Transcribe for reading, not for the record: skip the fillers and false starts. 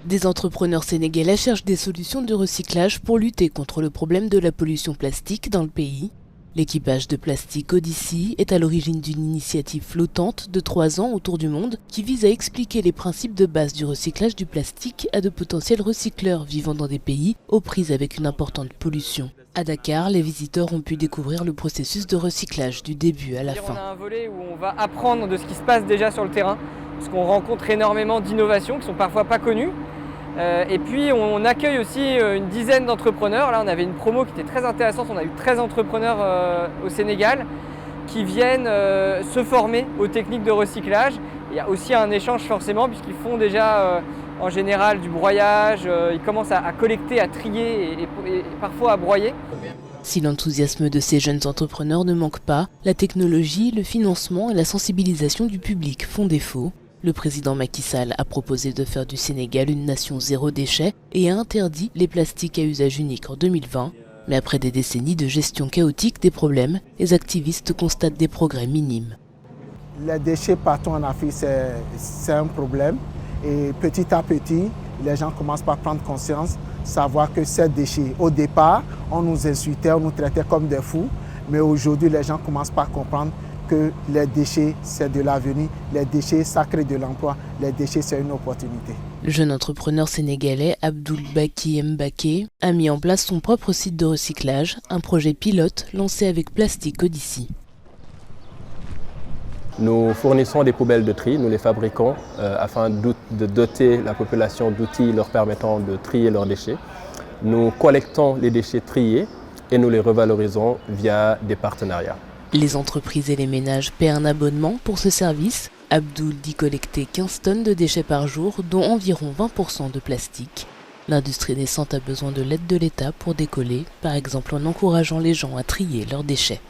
Des entrepreneurs sénégalais cherchent des solutions de recyclage pour lutter contre le problème de la pollution plastique dans le pays. L'équipage de Plastic Odyssey est à l'origine d'une initiative flottante de 3 ans autour du monde qui vise à expliquer les principes de base du recyclage du plastique à de potentiels recycleurs vivant dans des pays aux prises avec une importante pollution. À Dakar, les visiteurs ont pu découvrir le processus de recyclage du début à la fin. On a un volet où on va apprendre de ce qui se passe déjà sur le terrain, parce qu'on rencontre énormément d'innovations qui sont parfois pas connues. Et puis on accueille aussi une dizaine d'entrepreneurs. Là on avait une promo qui était très intéressante, on a eu 13 entrepreneurs au Sénégal qui viennent se former aux techniques de recyclage. Il y a aussi un échange forcément puisqu'ils font déjà en général du broyage, ils commencent à collecter, à trier et parfois à broyer. Si l'enthousiasme de ces jeunes entrepreneurs ne manque pas, la technologie, le financement et la sensibilisation du public font défaut. Le président Macky Sall a proposé de faire du Sénégal une nation zéro déchet et a interdit les plastiques à usage unique en 2020. Mais après des décennies de gestion chaotique des problèmes, les activistes constatent des progrès minimes. Les déchets partout en Afrique, c'est un problème. Et petit à petit, les gens commencent par prendre conscience, savoir que ces déchets, au départ, on nous insultait, on nous traitait comme des fous. Mais aujourd'hui, les gens commencent par comprendre que les déchets, c'est de l'avenir, les déchets, ça crée de l'emploi, les déchets, c'est une opportunité. Le jeune entrepreneur sénégalais Abdoul Baki Mbaké a mis en place son propre site de recyclage, un projet pilote lancé avec Plastic Odyssey. Nous fournissons des poubelles de tri, nous les fabriquons afin de doter la population d'outils leur permettant de trier leurs déchets. Nous collectons les déchets triés et nous les revalorisons via des partenariats. Les entreprises et les ménages paient un abonnement pour ce service. Abdoul dit collecter 15 tonnes de déchets par jour, dont environ 20% de plastique. L'industrie naissante a besoin de l'aide de l'État pour décoller, par exemple en encourageant les gens à trier leurs déchets.